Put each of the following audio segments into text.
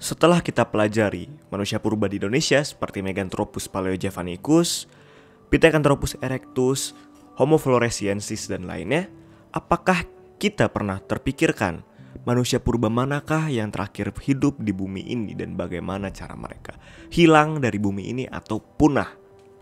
Setelah kita pelajari manusia purba di Indonesia seperti Meganthropus paleojavanicus, Pithecanthropus erectus, Homo floresiensis dan lainnya, apakah kita pernah terpikirkan manusia purba manakah yang terakhir hidup di bumi ini dan bagaimana cara mereka hilang dari bumi ini atau punah?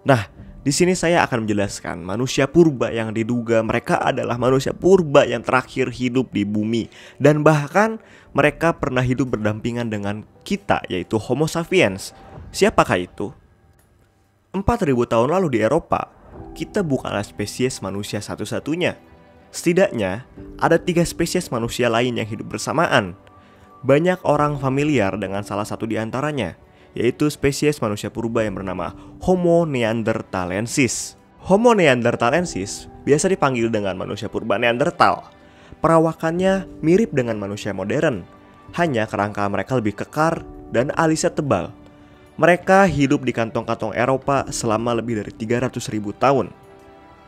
Nah, di sini saya akan menjelaskan manusia purba yang diduga mereka adalah manusia purba yang terakhir hidup di bumi dan bahkan mereka pernah hidup berdampingan dengan kita, yaitu Homo sapiens. Siapakah itu? 4.000 tahun lalu di Eropa, kita bukanlah spesies manusia satu-satunya. Setidaknya, ada 3 spesies manusia lain yang hidup bersamaan. Banyak orang familiar dengan salah satu di antaranya, yaitu spesies manusia purba yang bernama Homo neanderthalensis. Homo neanderthalensis biasa dipanggil dengan manusia purba Neanderthal. Perawakannya mirip dengan manusia modern, hanya kerangka mereka lebih kekar dan alisnya tebal. Mereka hidup di kantong-kantong Eropa selama lebih dari 300.000 tahun.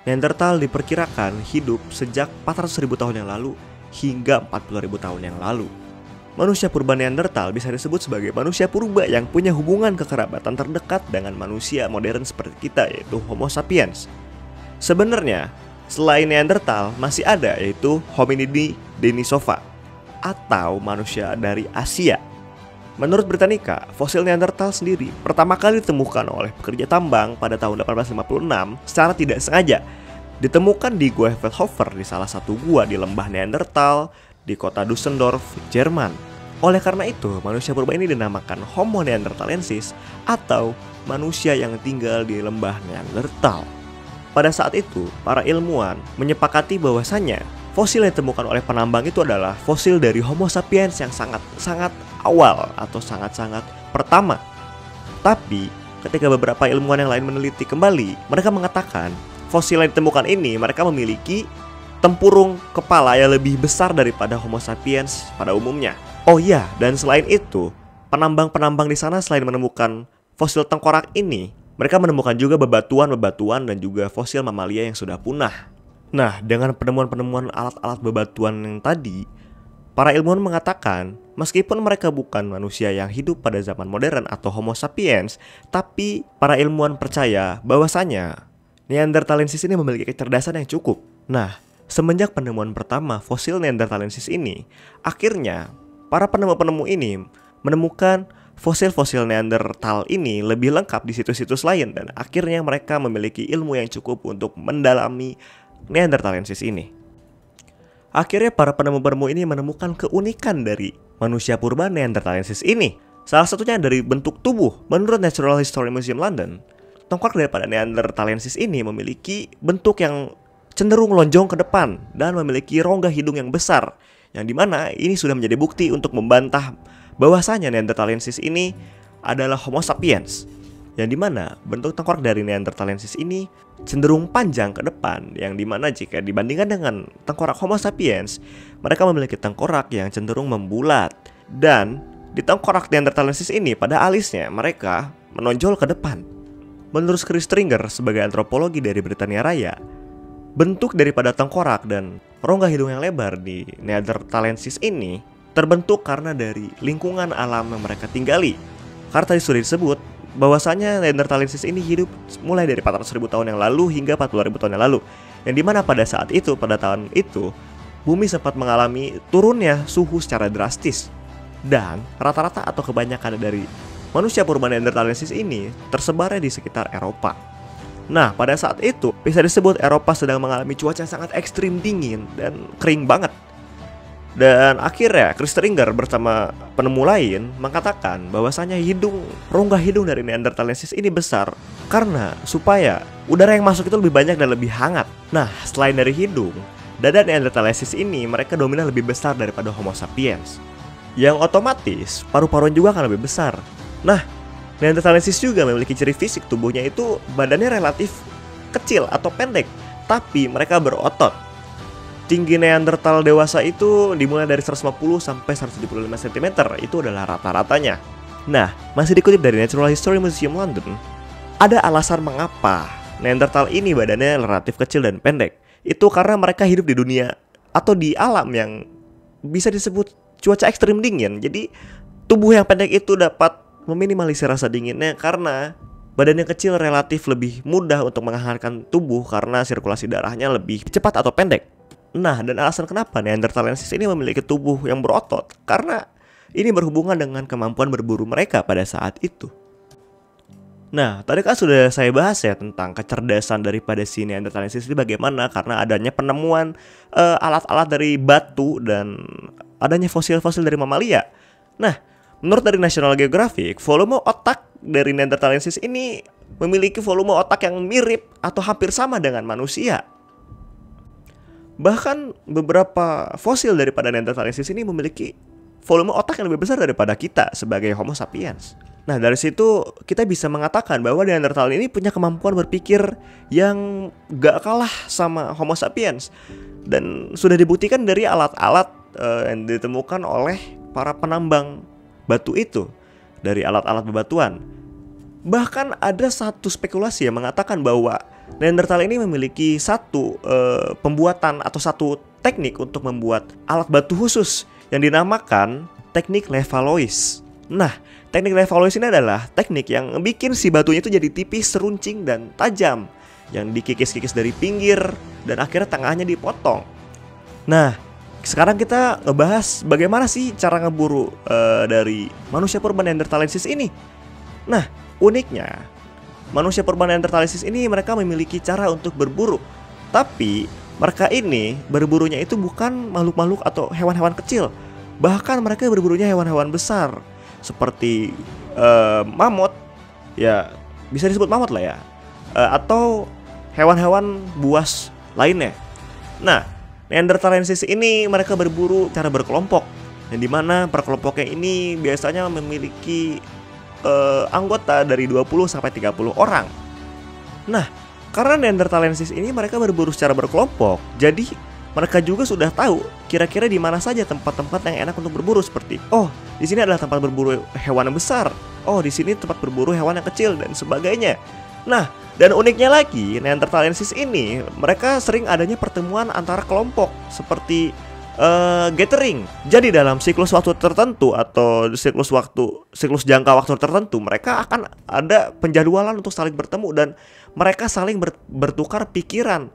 Neanderthal diperkirakan hidup sejak 400.000 tahun yang lalu hingga 40.000 tahun yang lalu. Manusia purba Neanderthal bisa disebut sebagai manusia purba yang punya hubungan kekerabatan terdekat dengan manusia modern seperti kita, yaitu Homo sapiens. Sebenarnya, selain Neanderthal masih ada, yaitu Hominidi denisova atau manusia dari Asia. Menurut Britannica, fosil Neanderthal sendiri pertama kali ditemukan oleh pekerja tambang pada tahun 1856 secara tidak sengaja. Ditemukan di Gua Veldhofer, di salah satu gua di lembah Neanderthal di kota Düsseldorf, Jerman. Oleh karena itu, manusia purba ini dinamakan Homo neanderthalensis atau manusia yang tinggal di lembah Neanderthal. Pada saat itu, para ilmuwan menyepakati bahwasannya fosil yang ditemukan oleh penambang itu adalah fosil dari Homo sapiens yang sangat awal atau sangat pertama. Tapi, ketika beberapa ilmuwan yang lain meneliti kembali, mereka mengatakan fosil yang ditemukan ini mereka memiliki tempurung kepala yang lebih besar daripada Homo sapiens pada umumnya. Oh iya, dan selain itu, penambang-penambang di sana selain menemukan fosil tengkorak ini, mereka menemukan juga bebatuan-bebatuan dan juga fosil mamalia yang sudah punah. Nah, dengan penemuan-penemuan alat-alat bebatuan yang tadi, para ilmuwan mengatakan, meskipun mereka bukan manusia yang hidup pada zaman modern atau Homo sapiens, tapi para ilmuwan percaya bahwasanya Neanderthalensis ini memiliki kecerdasan yang cukup. Nah, semenjak penemuan pertama fosil Neanderthalensis ini, akhirnya para penemu-penemu ini menemukan fosil-fosil Neanderthal ini lebih lengkap di situs-situs lain dan akhirnya mereka memiliki ilmu yang cukup untuk mendalami Neanderthalensis ini. Akhirnya para penemu-penemu ini menemukan keunikan dari manusia purba Neanderthalensis ini. Salah satunya dari bentuk tubuh. Menurut Natural History Museum London, tengkorak daripada Neanderthalensis ini memiliki bentuk yang cenderung lonjong ke depan dan memiliki rongga hidung yang besar, yang dimana ini sudah menjadi bukti untuk membantah bahwasanya Neanderthalensis ini adalah Homo sapiens, yang dimana bentuk tengkorak dari Neanderthalensis ini cenderung panjang ke depan, yang dimana jika dibandingkan dengan tengkorak Homo sapiens, mereka memiliki tengkorak yang cenderung membulat. Dan di tengkorak Neanderthalensis ini pada alisnya mereka menonjol ke depan. Menurut Chris Stringer sebagai antropologi dari Britania Raya, bentuk daripada tengkorak dan rongga hidung yang lebar di Neanderthalensis ini terbentuk karena dari lingkungan alam yang mereka tinggali. Karena tadi sudah disebut bahwasanya Neanderthalensis ini hidup mulai dari 400.000 tahun yang lalu hingga 40.000 tahun yang lalu, yang dimana pada tahun itu bumi sempat mengalami turunnya suhu secara drastis. Dan rata-rata atau kebanyakan dari manusia purba Neanderthalensis ini tersebarnya di sekitar Eropa. Nah, pada saat itu bisa disebut Eropa sedang mengalami cuaca yang sangat ekstrim dingin dan kering banget. Dan akhirnya Chris Stringer bersama penemu lain mengatakan bahwasanya rongga hidung dari Neanderthalensis ini besar karena supaya udara yang masuk itu lebih banyak dan lebih hangat. Nah, selain dari hidung, dada Neanderthalensis ini mereka dominan lebih besar daripada Homo sapiens, yang otomatis paru-parunya juga akan lebih besar. Nah, Neanderthalensis juga memiliki ciri fisik tubuhnya itu badannya relatif kecil atau pendek, tapi mereka berotot. Tinggi Neanderthal dewasa itu dimulai dari 150 sampai 175 cm, itu adalah rata-ratanya. Nah, masih dikutip dari Natural History Museum London, ada alasan mengapa Neanderthal ini badannya relatif kecil dan pendek. Itu karena mereka hidup di dunia atau di alam yang bisa disebut cuaca ekstrim dingin. Jadi tubuh yang pendek itu dapat meminimalisir rasa dinginnya karena badan yang kecil relatif lebih mudah untuk menghangatkan tubuh karena sirkulasi darahnya lebih cepat atau pendek. Nah, dan alasan kenapa Neanderthalensis ini memiliki tubuh yang berotot karena ini berhubungan dengan kemampuan berburu mereka pada saat itu. Nah, tadi kan sudah saya bahas ya tentang kecerdasan daripada si Neanderthalensis ini bagaimana karena adanya penemuan alat-alat dari batu dan adanya fosil-fosil dari mamalia. Nah, menurut dari National Geographic, volume otak dari Neanderthalensis ini memiliki volume otak yang mirip atau hampir sama dengan manusia. Bahkan beberapa fosil daripada Neanderthalensis ini memiliki volume otak yang lebih besar daripada kita sebagai Homo sapiens. Nah, dari situ kita bisa mengatakan bahwa Neanderthal ini punya kemampuan berpikir yang gak kalah sama Homo sapiens. Dan sudah dibuktikan dari alat-alat yang ditemukan oleh para penambang batu itu, dari alat-alat bebatuan. Bahkan ada satu spekulasi yang mengatakan bahwa Neanderthal ini memiliki satu pembuatan atau satu teknik untuk membuat alat batu khusus yang dinamakan teknik Levallois. Nah, teknik Levallois ini adalah teknik yang bikin si batunya itu jadi tipis, seruncing, dan tajam, yang dikikis-kikis dari pinggir dan akhirnya tengahnya dipotong. Nah, sekarang kita ngebahas bagaimana sih cara ngeburu dari manusia purba Neanderthalensis ini. Nah, uniknya manusia purba Neanderthalensis ini mereka memiliki cara untuk berburu. Tapi mereka ini berburunya itu bukan makhluk-makhluk atau hewan-hewan kecil. Bahkan mereka berburunya hewan-hewan besar seperti mamut, ya bisa disebut mamut lah ya, atau hewan-hewan buas lainnya. Nah, Neanderthalensis ini mereka berburu cara berkelompok, yang dimana perkelompoknya ini biasanya memiliki anggota dari 20-30 orang. Nah, karena Neanderthalensis ini mereka berburu secara berkelompok, jadi mereka juga sudah tahu kira-kira di mana saja tempat-tempat yang enak untuk berburu, seperti di sini adalah tempat berburu hewan yang besar, di sini tempat berburu hewan yang kecil dan sebagainya. Nah, dan uniknya lagi Neanderthalensis ini mereka sering adanya pertemuan antara kelompok seperti gathering. Jadi dalam siklus waktu tertentu atau siklus jangka waktu tertentu mereka akan ada penjadwalan untuk saling bertemu dan mereka saling bertukar pikiran,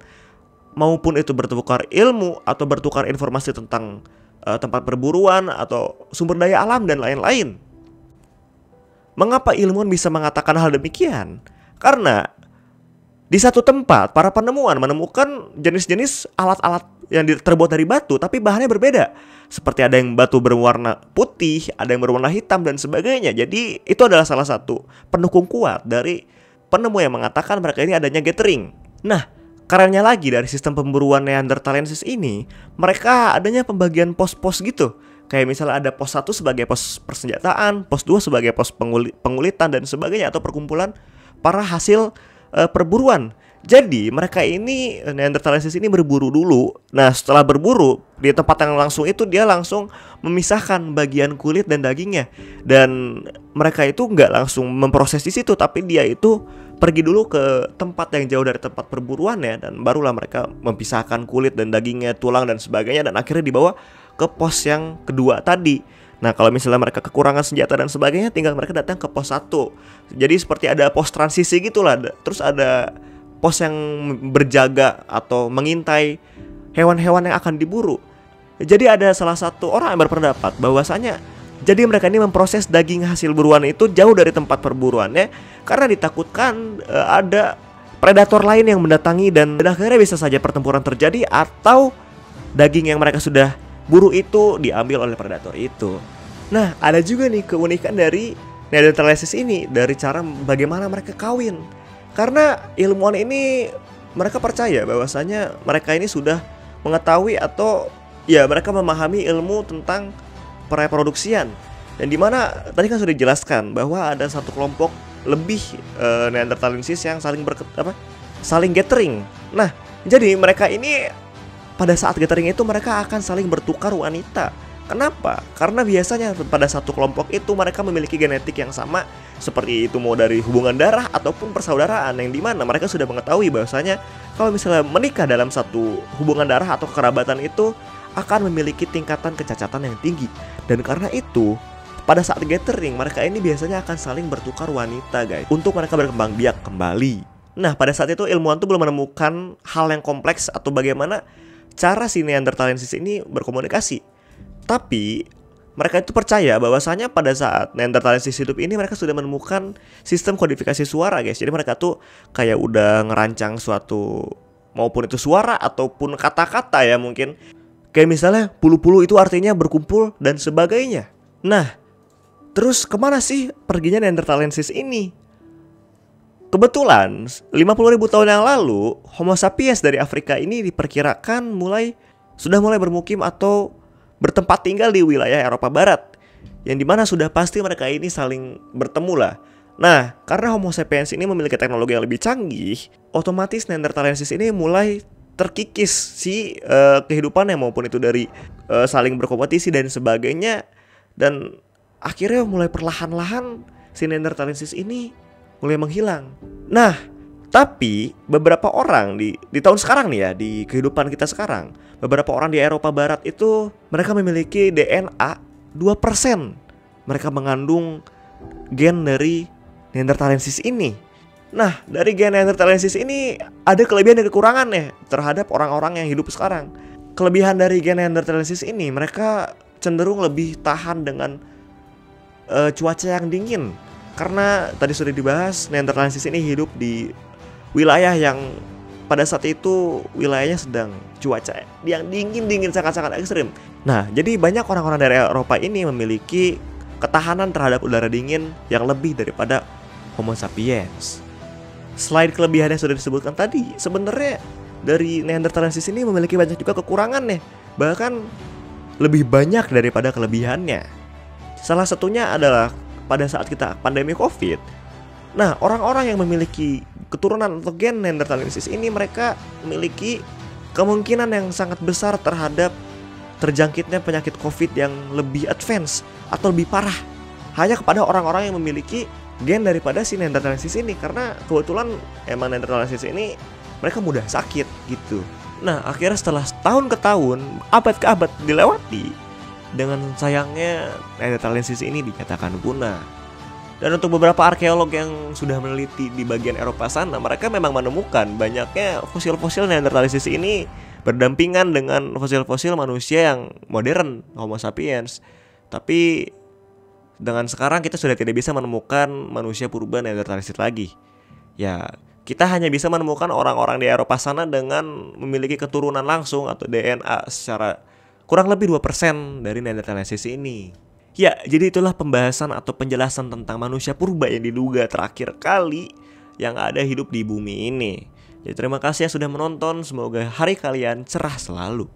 maupun itu bertukar ilmu atau bertukar informasi tentang tempat perburuan atau sumber daya alam dan lain-lain. Mengapa ilmuwan bisa mengatakan hal demikian? Karena di satu tempat para penemuan menemukan jenis-jenis alat-alat yang terbuat dari batu tapi bahannya berbeda. Seperti ada yang batu berwarna putih, ada yang berwarna hitam dan sebagainya. Jadi itu adalah salah satu pendukung kuat dari penemu yang mengatakan mereka ini adanya gathering. Nah, karenanya lagi dari sistem pemburuan Neanderthalensis ini, mereka adanya pembagian pos-pos gitu. Kayak misalnya ada pos 1 sebagai pos persenjataan, pos 2 sebagai pos pengulitan dan sebagainya, atau perkumpulan para hasil perburuan. Jadi mereka ini, Neanderthalensis ini berburu dulu. Nah, setelah berburu di tempat yang langsung itu, dia langsung memisahkan bagian kulit dan dagingnya. Dan mereka itu nggak langsung memproses di situ, tapi dia itu pergi dulu ke tempat yang jauh dari tempat perburuannya, dan barulah mereka memisahkan kulit dan dagingnya, tulang dan sebagainya, dan akhirnya dibawa ke pos yang kedua tadi. Nah, kalau misalnya mereka kekurangan senjata dan sebagainya, tinggal mereka datang ke pos 1. Jadi seperti ada pos transisi gitulah. Terus ada pos yang berjaga atau mengintai hewan-hewan yang akan diburu. Jadi ada salah satu orang yang berpendapat bahwasanya jadi mereka ini memproses daging hasil buruan itu jauh dari tempat perburuannya karena ditakutkan ada predator lain yang mendatangi, dan akhirnya bisa saja pertempuran terjadi atau daging yang mereka sudah buru itu diambil oleh predator itu. Nah, ada juga nih keunikan dari Neanderthalensis ini dari cara bagaimana mereka kawin. Karena ilmuwan ini mereka percaya bahwasanya mereka ini sudah mengetahui atau ya mereka memahami ilmu tentang pereproduksian. Dan dimana tadi kan sudah dijelaskan bahwa ada satu kelompok lebih Neanderthalensis yang saling gathering. Nah, jadi mereka ini pada saat gathering itu mereka akan saling bertukar wanita. Kenapa? Karena biasanya pada satu kelompok itu mereka memiliki genetik yang sama, seperti itu mau dari hubungan darah ataupun persaudaraan, yang dimana mereka sudah mengetahui bahwasanya kalau misalnya menikah dalam satu hubungan darah atau kerabatan itu akan memiliki tingkatan kecacatan yang tinggi. Dan karena itu pada saat gathering, mereka ini biasanya akan saling bertukar wanita guys, untuk mereka berkembang biak kembali. Nah pada saat itu ilmuwan tuh belum menemukan hal yang kompleks atau bagaimana cara si Neanderthalensis ini berkomunikasi. Tapi mereka itu percaya bahwasanya pada saat Neanderthalensis hidup ini mereka sudah menemukan sistem kodifikasi suara guys. Jadi mereka tuh kayak udah ngerancang suatu, maupun itu suara ataupun kata-kata ya mungkin. Kayak misalnya pulu-pulu itu artinya berkumpul dan sebagainya. Nah, terus kemana sih perginya Neanderthalensis ini? Kebetulan 50.000 tahun yang lalu Homo sapiens dari Afrika ini diperkirakan sudah mulai bermukim atau bertempat tinggal di wilayah Eropa Barat, yang dimana sudah pasti mereka ini saling bertemu lah. Nah, karena Homo sapiens ini memiliki teknologi yang lebih canggih, otomatis Neanderthalensis ini mulai terkikis kehidupannya, maupun itu dari saling berkompetisi dan sebagainya. Dan akhirnya mulai perlahan-lahan si Neanderthalensis ini mulai menghilang. Nah, tapi beberapa orang di tahun sekarang nih ya, di kehidupan kita sekarang, beberapa orang di Eropa Barat itu mereka memiliki DNA 2%. Mereka mengandung gen dari Neanderthalensis ini. Nah, dari gen Neanderthalensis ini ada kelebihan dan kekurangan ya terhadap orang-orang yang hidup sekarang. Kelebihan dari gen Neanderthalensis ini, mereka cenderung lebih tahan dengan cuaca yang dingin. Karena tadi sudah dibahas, Neanderthalensis ini hidup di wilayah yang pada saat itu wilayahnya sedang cuaca yang dingin sangat-sangat ekstrim. Nah, jadi banyak orang-orang dari Eropa ini memiliki ketahanan terhadap udara dingin yang lebih daripada Homo sapiens. Selain kelebihan yang sudah disebutkan tadi, sebenarnya dari Neanderthalensis ini memiliki banyak juga kekurangannya, bahkan lebih banyak daripada kelebihannya. Salah satunya adalah pada saat kita pandemi COVID. Nah, orang-orang yang memiliki keturunan atau gen Neanderthalensis ini, mereka memiliki kemungkinan yang sangat besar terhadap terjangkitnya penyakit COVID yang lebih advance atau lebih parah hanya kepada orang-orang yang memiliki gen daripada si Neanderthalensis ini. Karena kebetulan emang Neanderthalensis ini mereka mudah sakit gitu. Nah, akhirnya setelah tahun ke tahun, abad ke abad dilewati, dengan sayangnya Neanderthalensis ini dinyatakan punah. Dan untuk beberapa arkeolog yang sudah meneliti di bagian Eropa sana, mereka memang menemukan banyaknya fosil-fosil Neanderthalensis ini berdampingan dengan fosil-fosil manusia yang modern, Homo sapiens. Tapi dengan sekarang kita sudah tidak bisa menemukan manusia purba Neanderthalensis lagi. Ya, kita hanya bisa menemukan orang-orang di Eropa sana dengan memiliki keturunan langsung atau DNA secara kurang lebih 2% dari Neanderthalensis ini. Ya, jadi itulah pembahasan atau penjelasan tentang manusia purba yang diduga terakhir kali yang ada hidup di bumi ini. Jadi terima kasih yang sudah menonton, semoga hari kalian cerah selalu.